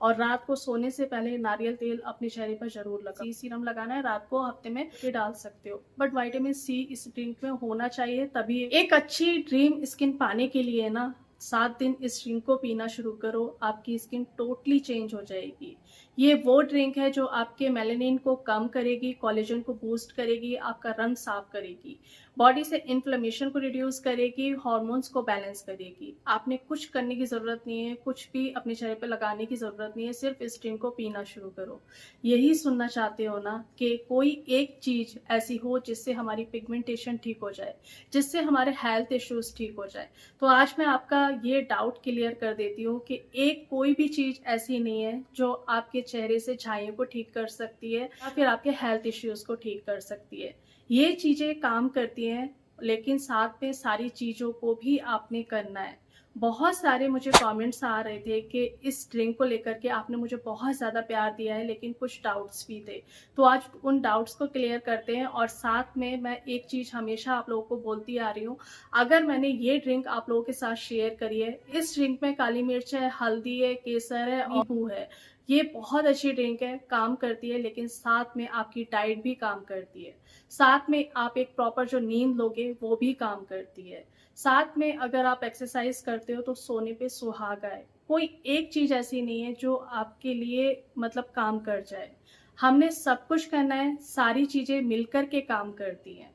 और रात को सोने से पहले नारियल तेल अपने चेहरे पर जरूर लगाओ। सी सीरम लगाना है रात को, हफ्ते में ये डाल सकते हो, बट विटामिन सी इस ड्रिंक में होना चाहिए, तभी एक अच्छी ड्रीम स्किन पाने के लिए ना 7 दिन इस ड्रिंक को पीना शुरू करो, आपकी स्किन टोटली चेंज हो जाएगी। ये वो ड्रिंक है जो आपके मेलानिन को कम करेगी, कोलेजन को बूस्ट करेगी, आपका रंग साफ करेगी, बॉडी से इन्फ्लेमेशन को रिड्यूस करेगी, हार्मोन्स को बैलेंस करेगी। आपने कुछ करने की ज़रूरत नहीं है, कुछ भी अपने चेहरे पे लगाने की ज़रूरत नहीं है, सिर्फ इस ड्रिंक को पीना शुरू करो। यही सुनना चाहते हो ना कि कोई एक चीज़ ऐसी हो जिससे हमारी पिगमेंटेशन ठीक हो जाए, जिससे हमारे हेल्थ इश्यूज ठीक हो जाए। तो आज मैं आपका ये डाउट क्लियर कर देती हूँ कि एक कोई भी चीज़ ऐसी नहीं है जो आपके चेहरे से छाइयों को ठीक कर सकती है या फिर आपके हेल्थ इश्यूज को ठीक कर सकती है। ये चीज़ें काम करती हैं, लेकिन साथ में सारी चीज़ों को भी आपने करना है। बहुत सारे मुझे कमेंट्स आ रहे थे कि इस ड्रिंक को लेकर के आपने मुझे बहुत ज़्यादा प्यार दिया है, लेकिन कुछ डाउट्स भी थे। तो आज उन डाउट्स को क्लियर करते हैं, और साथ में मैं एक चीज़ हमेशा आप लोगों को बोलती आ रही हूँ, अगर मैंने ये ड्रिंक आप लोगों के साथ शेयर करी है, इस ड्रिंक में काली मिर्च है, हल्दी है, केसर है और नींबू है। ये बहुत अच्छी ड्रिंक है, काम करती है, लेकिन साथ में आपकी डाइट भी काम करती है। साथ में आप एक प्रॉपर जो नींद लोगे वो भी काम करती है। साथ में अगर आप एक्सरसाइज करते हो तो सोने पे सुहागा है। कोई एक चीज ऐसी नहीं है जो आपके लिए मतलब काम कर जाए। हमने सब कुछ करना है, सारी चीजें मिलकर के काम करती हैं।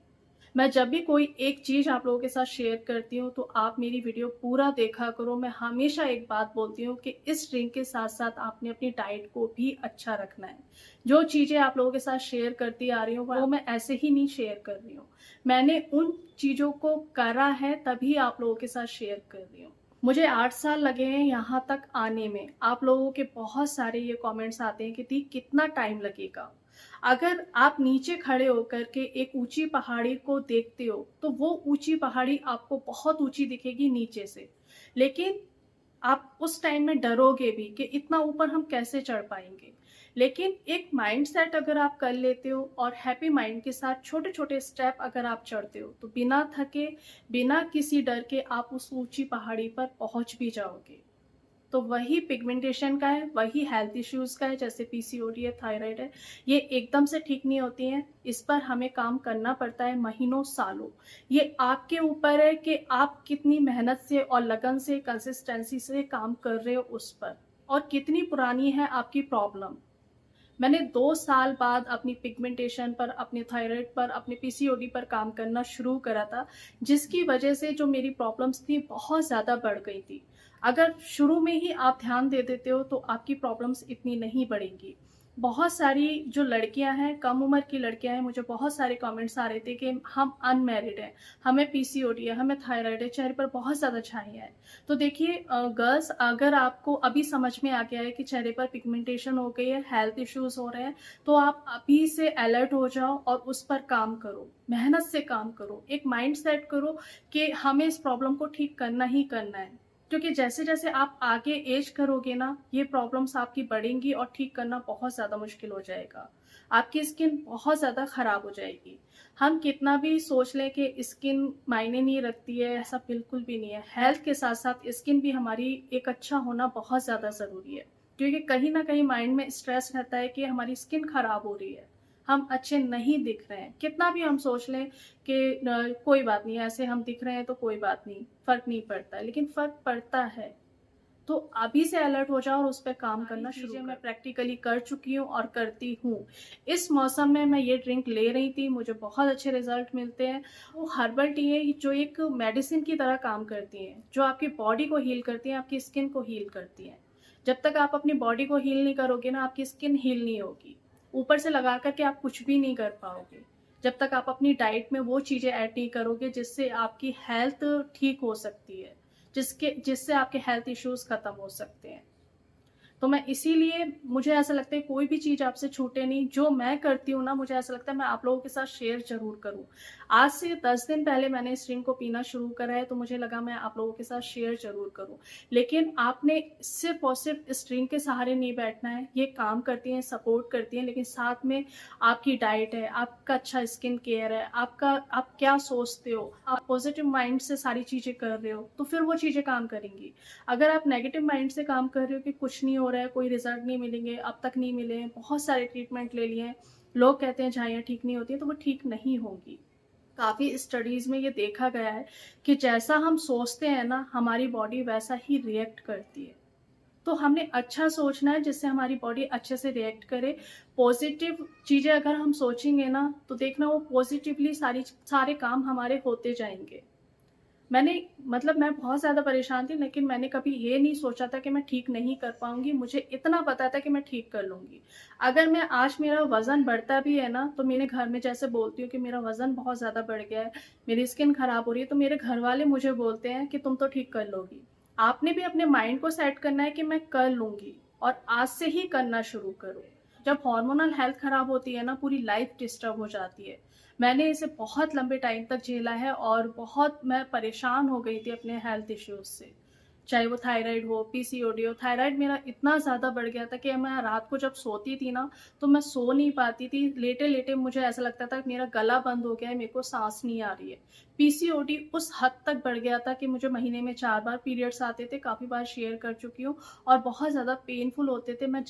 मैं जब भी कोई एक चीज़ आप लोगों के साथ शेयर करती हूँ तो आप मेरी वीडियो पूरा देखा करो। मैं हमेशा एक बात बोलती हूँ कि इस ड्रिंक के साथ साथ आपने अपनी डाइट को भी अच्छा रखना है। जो चीज़ें आप लोगों के साथ शेयर करती आ रही हूँ वो मैं ऐसे ही नहीं शेयर कर रही हूँ। मैंने उन चीज़ों को करा है तभी आप लोगों के साथ शेयर कर रही हूँ। मुझे 8 साल लगे हैं यहाँ तक आने में। आप लोगों के बहुत सारे ये कमेंट्स आते हैं कि दी कितना टाइम लगेगा। अगर आप नीचे खड़े होकर के एक ऊंची पहाड़ी को देखते हो तो वो ऊंची पहाड़ी आपको बहुत ऊंची दिखेगी नीचे से, लेकिन आप उस टाइम में डरोगे भी कि इतना ऊपर हम कैसे चढ़ पाएंगे। लेकिन एक माइंड सेट अगर आप कर लेते हो और हैप्पी माइंड के साथ छोटे छोटे स्टेप अगर आप चढ़ते हो तो बिना थके, बिना किसी डर के आप उस ऊंची पहाड़ी पर पहुंच भी जाओगे। तो वही पिगमेंटेशन का है, वही हेल्थ इश्यूज का है, जैसे पीसीओडी है, थायराइड है। ये एकदम से ठीक नहीं होती हैं, इस पर हमें काम करना पड़ता है महीनों सालों। ये आपके ऊपर है कि आप कितनी मेहनत से और लगन से, कंसिस्टेंसी से काम कर रहे हो उस पर, और कितनी पुरानी है आपकी प्रॉब्लम। मैंने 2 साल बाद अपनी पिगमेंटेशन पर, अपने थायराइड पर, अपने पीसीओडी पर काम करना शुरू करा था, जिसकी वजह से जो मेरी प्रॉब्लम्स थी बहुत ज़्यादा बढ़ गई थी। अगर शुरू में ही आप ध्यान दे देते हो तो आपकी प्रॉब्लम्स इतनी नहीं बढ़ेंगी। बहुत सारी जो लड़कियां हैं, कम उम्र की लड़कियां हैं, मुझे बहुत सारे कमेंट्स आ रहे थे कि हम अनमैरिड हैं, हमें पीसीओडी है, हमें थायराइड है, चेहरे पर बहुत ज़्यादा छाइयाँ है। तो देखिए गर्ल्स, अगर आपको अभी समझ में आ गया है कि चेहरे पर पिगमेंटेशन हो गई है, हेल्थ इश्यूज हो रहे हैं, तो आप अभी से अलर्ट हो जाओ और उस पर काम करो, मेहनत से काम करो, एक माइंड सेट करो कि हमें इस प्रॉब्लम को ठीक करना ही करना है। क्योंकि जैसे जैसे आप आगे एज करोगे ना, ये प्रॉब्लम्स आपकी बढ़ेंगी और ठीक करना बहुत ज़्यादा मुश्किल हो जाएगा। आपकी स्किन बहुत ज़्यादा ख़राब हो जाएगी। हम कितना भी सोच लें कि स्किन मायने नहीं रखती है, ऐसा बिल्कुल भी नहीं है। हेल्थ के साथ साथ स्किन भी हमारी एक अच्छा होना बहुत ज़्यादा ज़रूरी है, क्योंकि कहीं ना कहीं माइंड में स्ट्रेस रहता है कि हमारी स्किन खराब हो रही है, हम अच्छे नहीं दिख रहे हैं। कितना भी हम सोच लें कि कोई बात नहीं, ऐसे हम दिख रहे हैं तो कोई बात नहीं, फर्क नहीं पड़ता, लेकिन फर्क पड़ता है। तो अभी से अलर्ट हो जाओ और उस पर काम करना शुरू करो। मैं प्रैक्टिकली कर चुकी हूँ और करती हूँ। इस मौसम में मैं ये ड्रिंक ले रही थी, मुझे बहुत अच्छे रिजल्ट मिलते हैं। वो हर्बल टी है जो एक मेडिसिन की तरह काम करती है, जो आपकी बॉडी को हील करती है, आपकी स्किन को हील करती है। जब तक आप अपनी बॉडी को हील नहीं करोगे ना, आपकी स्किन हील नहीं होगी। ऊपर से लगा करके आप कुछ भी नहीं कर पाओगे जब तक आप अपनी डाइट में वो चीज़ें ऐड नहीं करोगे जिससे आपकी हेल्थ ठीक हो सकती है, जिससे आपके हेल्थ इश्यूज खत्म हो सकते हैं। तो मैं इसीलिए, मुझे ऐसा लगता है कोई भी चीज़ आपसे छूटे नहीं। जो मैं करती हूँ ना, मुझे ऐसा लगता है मैं आप लोगों के साथ शेयर जरूर करूँ। आज से 10 दिन पहले मैंने इस ड्रिंक को पीना शुरू करा है, तो मुझे लगा मैं आप लोगों के साथ शेयर जरूर करूँ। लेकिन आपने सिर्फ और सिर्फ इस ड्रिंक के सहारे नहीं बैठना है। ये काम करती हैं, सपोर्ट करती हैं, लेकिन साथ में आपकी डाइट है, आपका अच्छा स्किन केयर है, आप क्या सोचते हो, आप पॉजिटिव माइंड से सारी चीज़ें कर रहे हो, तो फिर वो चीज़ें काम करेंगी। अगर आप नेगेटिव माइंड से काम कर रहे हो कि कुछ नहीं हो हो रहा है, कोई रिजल्ट नहीं मिलेंगे, अब तक नहीं मिले हैं, बहुत सारे ट्रीटमेंट ले लिए हैं, लोग कहते हैं झाइयाँ ठीक नहीं होती हैं, तो वो ठीक नहीं होंगी। काफ़ी स्टडीज़ में ये देखा गया है कि जैसा हम सोचते हैं ना, हमारी बॉडी वैसा ही रिएक्ट करती है। तो हमने अच्छा सोचना है जिससे हमारी बॉडी अच्छे से रिएक्ट करे। पॉजिटिव चीज़ें अगर हम सोचेंगे ना, तो देखना वो पॉजिटिवली सारे काम हमारे होते जाएँगे। मैंने मतलब मैं बहुत ज़्यादा परेशान थी, लेकिन मैंने कभी ये नहीं सोचा था कि मैं ठीक नहीं कर पाऊँगी। मुझे इतना पता था कि मैं ठीक कर लूँगी। अगर मैं आज मेरा वज़न बढ़ता भी है ना, तो मेरे घर में जैसे बोलती हूँ कि मेरा वज़न बहुत ज़्यादा बढ़ गया है, मेरी स्किन ख़राब हो रही है, तो मेरे घरवाले मुझे बोलते हैं कि तुम तो ठीक कर लोगी। आपने भी अपने माइंड को सेट करना है कि मैं कर लूँगी, और आज से ही करना शुरू करो। जब हार्मोनल हेल्थ ख़राब होती है ना, पूरी लाइफ़ डिस्टर्ब हो जाती है। मैंने इसे बहुत लंबे टाइम तक झेला है और बहुत मैं परेशान हो गई थी अपने हेल्थ इश्यूज से। चाहे वो थायराइड हो, पीसीओडी हो। थायराइड मेरा इतना ज़्यादा बढ़ गया था कि मैं रात को जब सोती थी ना, तो मैं सो नहीं पाती थी। लेटे-लेटे मुझे ऐसा लगता था कि मेरा गला बंद हो गया है, मेरे को सांस नहीं आ रही है। पीसीओडी उस हद तक बढ़ गया था कि मुझे महीने में 4 बार पीरियड्स आते थे, काफ़ी बार शेयर कर चुकी हूँ, और बहुत ज़्यादा पेनफुल होते थे। मैं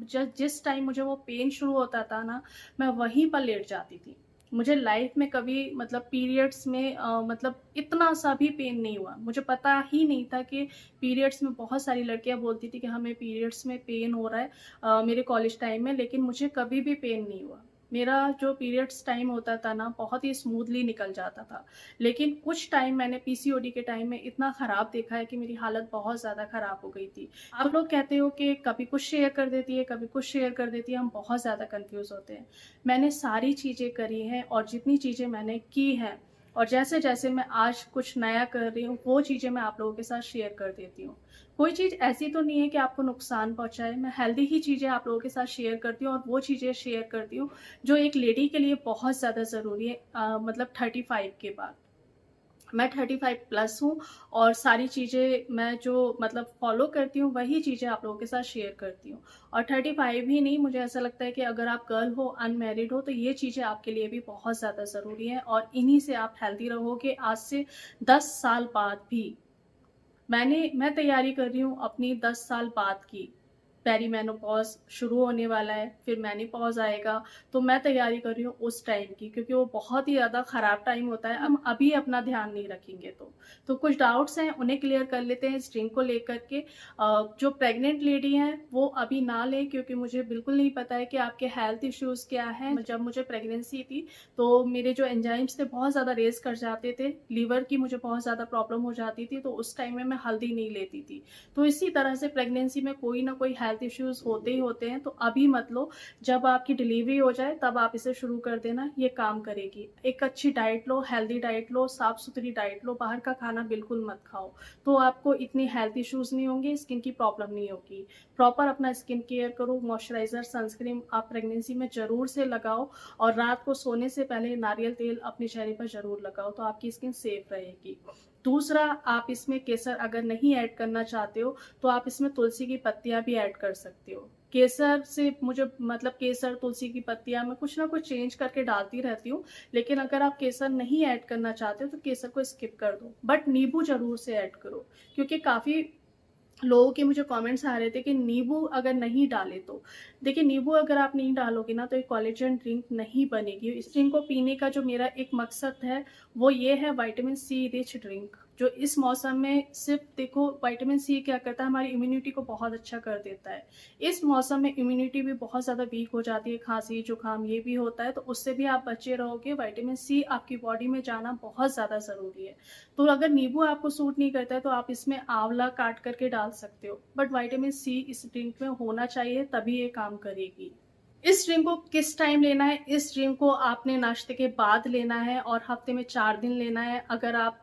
जिस टाइम मुझे वो पेन शुरू होता था ना, मैं वहीं पर लेट जाती थी। मुझे लाइफ में कभी मतलब पीरियड्स में मतलब इतना सा भी पेन नहीं हुआ। मुझे पता ही नहीं था कि पीरियड्स में बहुत सारी लड़कियां बोलती थी कि हमें पीरियड्स में पेन हो रहा है मेरे कॉलेज टाइम में, लेकिन मुझे कभी भी पेन नहीं हुआ। मेरा जो पीरियड्स टाइम होता था ना, बहुत ही स्मूथली निकल जाता था। लेकिन कुछ टाइम मैंने पीसीओडी के टाइम में इतना ख़राब देखा है कि मेरी हालत बहुत ज़्यादा ख़राब हो गई थी। आप लोग कहते हो कि कभी कुछ शेयर कर देती है, कभी कुछ शेयर कर देती है, हम बहुत ज़्यादा कन्फ्यूज़ होते हैं। मैंने सारी चीज़ें करी हैं, और जितनी चीज़ें मैंने की हैं, और जैसे-जैसे मैं आज कुछ नया कर रही हूँ, वो चीज़ें मैं आप लोगों के साथ शेयर कर देती हूँ। कोई चीज़ ऐसी तो नहीं है कि आपको नुकसान पहुँचाए। मैं हेल्दी ही चीज़ें आप लोगों के साथ शेयर करती हूँ, और वो चीज़ें शेयर करती हूँ जो एक लेडी के लिए बहुत ज़्यादा ज़रूरी है, मतलब 35 के बाद। मैं 35 प्लस हूँ, और सारी चीज़ें मैं जो मतलब फ़ॉलो करती हूँ, वही चीज़ें आप लोगों के साथ शेयर करती हूँ। और 35 ही नहीं, मुझे ऐसा लगता है कि अगर आप गर्ल हो, अनमैरिड हो, तो ये चीज़ें आपके लिए भी बहुत ज़्यादा ज़रूरी हैं, और इन्हीं से आप हेल्दी रहोगे आज से 10 साल बाद भी। मैं तैयारी कर रही हूँ अपनी 10 साल बाद की। पेरीमेनोपॉज़ शुरू होने वाला है, फिर मेनोपॉज़ आएगा, तो मैं तैयारी कर रही हूँ उस टाइम की, क्योंकि वो बहुत ही ज़्यादा ख़राब टाइम होता है, हम अभी अपना ध्यान नहीं रखेंगे तो। तो कुछ डाउट्स हैं, उन्हें क्लियर कर लेते हैं इस ड्रिंक को लेकर के। जो प्रेग्नेंट लेडी हैं, वो अभी ना लें, क्योंकि मुझे बिल्कुल नहीं पता है कि आपके हेल्थ इश्यूज़ क्या हैं। जब मुझे प्रेगनेंसी थी, तो मेरे जो एंजाइम्स थे बहुत ज़्यादा रेज़ कर जाते थे, लीवर की मुझे बहुत ज़्यादा प्रॉब्लम हो जाती थी, तो उस टाइम में मैं हल्दी नहीं लेती थी। तो इसी तरह से प्रेगनेंसी में कोई ना कोई हेल्थ इश्यूज़ होते ही होते हैं, तो अभी मत लो, जब आपकी डिलीवरी हो जाए तब आप इसे शुरू कर देना, ये काम करेगी। एक अच्छी डाइट लो, हेल्दी डाइट लो, साफ-सुथरी डाइट लो, बाहर का खाना बिल्कुल मत खाओ, तो आपको इतनी हेल्थ इश्यूज़ नहीं होंगे, स्किन की प्रॉब्लम नहीं होगी। प्रॉपर अपना स्किन केयर करो, मॉइस्चराइज़र, सनस्क्रीन आप प्रेगनेंसी में ज़रूर से लगाओ, और रात को सोने से पहले नारियल तेल अपने चेहरे पर ज़रूर लगाओ, तो आपकी स्किन सेफ रहेगी। दूसरा, आप इसमें केसर अगर नहीं ऐड करना चाहते हो, तो आप इसमें तुलसी की पत्तियाँ भी ऐड कर सकते हो। केसर से मुझे मतलब केसर, तुलसी की पत्तियाँ मैं कुछ ना कुछ चेंज करके डालती रहती हूँ, लेकिन अगर आप केसर नहीं ऐड करना चाहते हो, तो केसर को स्किप कर दो। बट नींबू ज़रूर से ऐड करो, क्योंकि काफ़ी लोगों के मुझे कमेंट्स आ रहे थे कि नींबू अगर नहीं डाले तो। देखिए, नींबू अगर आप नहीं डालोगे ना, तो ये कोलेजन ड्रिंक नहीं बनेगी। इस ड्रिंक को पीने का जो मेरा एक मकसद है, वो ये है विटामिन सी रिच ड्रिंक, जो इस मौसम में सिर्फ़ देखो विटामिन सी क्या करता है, हमारी इम्यूनिटी को बहुत अच्छा कर देता है। इस मौसम में इम्यूनिटी भी बहुत ज़्यादा वीक हो जाती है, खाँसी, जुकाम ये भी होता है, तो उससे भी आप बचे रहोगे। विटामिन सी आपकी बॉडी में जाना बहुत ज़्यादा ज़रूरी है। तो अगर नींबू आपको सूट नहीं करता है, तो आप इसमें आंवला काट करके डाल सकते हो, बट विटामिन सी इस ड्रिंक में होना चाहिए, तभी ये काम करेगी। इस ड्रिंक को किस टाइम लेना है? इस ड्रिंक को आपने नाश्ते के बाद लेना है, और हफ्ते में 4 दिन लेना है। अगर आप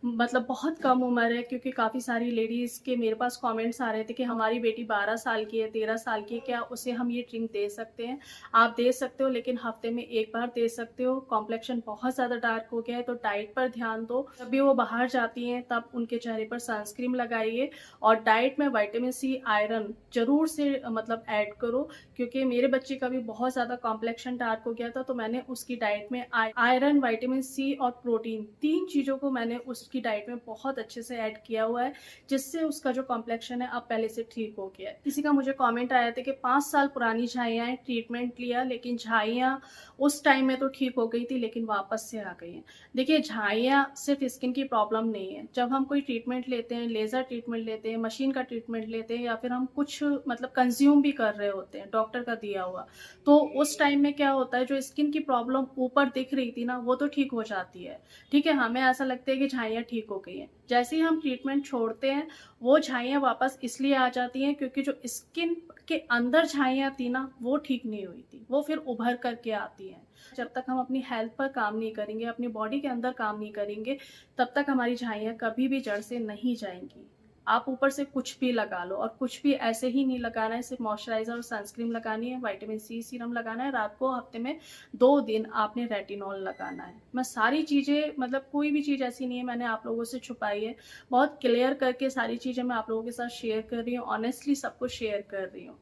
मतलब बहुत कम उम्र है, क्योंकि काफ़ी सारी लेडीज़ के मेरे पास कमेंट्स आ रहे थे कि हमारी बेटी 12 साल की है, 13 साल की है, क्या उसे हम ये ड्रिंक दे सकते हैं? आप दे सकते हो, लेकिन हफ्ते में 1 बार दे सकते हो। कॉम्प्लेक्शन बहुत ज़्यादा डार्क हो गया है, तो डाइट पर ध्यान दो। जब भी वो बाहर जाती हैं, तब उनके चेहरे पर सनस्क्रीन लगाइए, और डाइट में विटामिन सी, आयरन ज़रूर से मतलब ऐड करो, क्योंकि मेरे बच्चे का भी बहुत ज़्यादा कॉम्प्लेक्शन डार्क हो गया था, तो मैंने उसकी डाइट में आयरन, विटामिन सी और प्रोटीन 3 चीज़ों को मैंने उस उसकी डाइट में बहुत अच्छे से ऐड किया हुआ है, जिससे उसका जो कॉम्प्लेक्शन है अब पहले से ठीक हो गया है। किसी का मुझे कमेंट आया था कि 5 साल पुरानी झाइयाँ हैं, ट्रीटमेंट लिया लेकिन झाइयाँ उस टाइम में तो ठीक हो गई थी लेकिन वापस से आ गई हैं। देखिए, झाइयाँ सिर्फ स्किन की प्रॉब्लम नहीं है। जब हम कोई ट्रीटमेंट लेते हैं, लेज़र ट्रीटमेंट लेते हैं, मशीन का ट्रीटमेंट लेते हैं या फिर हम कुछ मतलब कंज्यूम भी कर रहे होते हैं डॉक्टर का दिया हुआ, तो उस टाइम में क्या होता है, जो स्किन की प्रॉब्लम ऊपर दिख रही थी ना, वो तो ठीक हो जाती है। ठीक है, हमें ऐसा लगता है कि झाइयाँ ठीक हो गई हैं। जैसे ही हम ट्रीटमेंट छोड़ते हैं, वो झाइयाँ वापस इसलिए आ जाती हैं क्योंकि जो स्किन के अंदर झाइयाँ थी ना, वो ठीक नहीं हुई थी, वो फिर उभर करके आती हैं। जब तक हम अपनी हेल्थ पर काम नहीं करेंगे, अपनी बॉडी के अंदर काम नहीं करेंगे, तब तक हमारी झाइयाँ कभी भी जड़ से नहीं जाएंगी। आप ऊपर से कुछ भी लगा लो, और कुछ भी ऐसे ही नहीं लगाना है, सिर्फ मॉइस्चराइजर और सनस्क्रीन लगानी है, विटामिन सी सीरम लगाना है, रात को हफ्ते में 2 दिन आपने रेटिनॉल लगाना है। मैं सारी चीज़ें, मतलब कोई भी चीज़ ऐसी नहीं है मैंने आप लोगों से छुपाई है, बहुत क्लियर करके सारी चीज़ें मैं आप लोगों के साथ शेयर कर रही हूँ, ऑनेस्टली सब कुछ शेयर कर रही हूँ।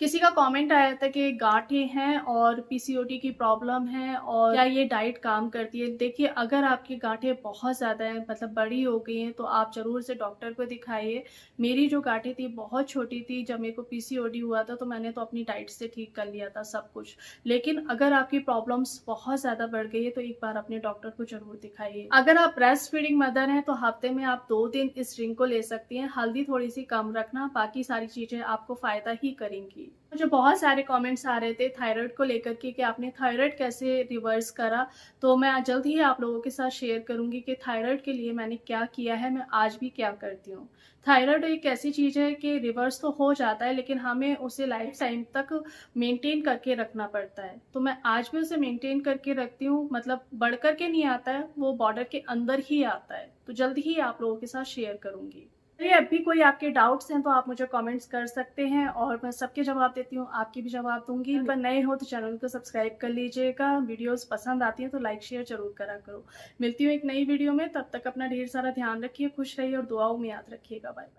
किसी का कमेंट आया था कि गांठें हैं और पीसीओडी की प्रॉब्लम है और क्या ये डाइट काम करती है। देखिए, अगर आपकी गांठें बहुत ज़्यादा हैं, मतलब बड़ी हो गई हैं, तो आप ज़रूर से डॉक्टर को दिखाइए। मेरी जो गांठें थी बहुत छोटी थी, जब मेरे को पीसीओडी हुआ था तो मैंने तो अपनी डाइट से ठीक कर लिया था सब कुछ। लेकिन अगर आपकी प्रॉब्लम्स बहुत ज़्यादा बढ़ गई है तो एक बार अपने डॉक्टर को ज़रूर दिखाइए। अगर आप ब्रेस्ट फीडिंग मदर हैं तो हफ्ते में आप 2 दिन इस ड्रिंक को ले सकती हैं। हल्दी थोड़ी सी कम रखना, बाकी सारी चीज़ें आपको फ़ायदा ही करेंगी। मुझे बहुत सारे कमेंट्स आ रहे थे थायराइड को लेकर के कि आपने थायराइड कैसे रिवर्स करा, तो मैं जल्द ही आप लोगों के साथ शेयर करूंगी कि थायराइड के लिए मैंने क्या किया है, मैं आज भी क्या करती हूँ। थायराइड एक ऐसी चीज़ है कि रिवर्स तो हो जाता है लेकिन हमें उसे लाइफ टाइम तक मेंटेन करके रखना पड़ता है। तो मैं आज भी उसे मेंटेन करके रखती हूँ, मतलब बढ़ करके नहीं आता है, वो बॉर्डर के अंदर ही आता है। तो जल्द ही आप लोगों के साथ शेयर करूंगी। चलिए, अब भी कोई आपके डाउट्स हैं तो आप मुझे कमेंट्स कर सकते हैं और मैं सबके जवाब देती हूँ, आपके भी जवाब दूंगी। अगर नए हो तो चैनल को सब्सक्राइब कर लीजिएगा। वीडियोस पसंद आती हैं तो लाइक शेयर जरूर करा करो। मिलती हूँ एक नई वीडियो में, तब तक अपना ढेर सारा ध्यान रखिए, खुश रहिए और दुआओं में याद रखिएगा। Bye bye.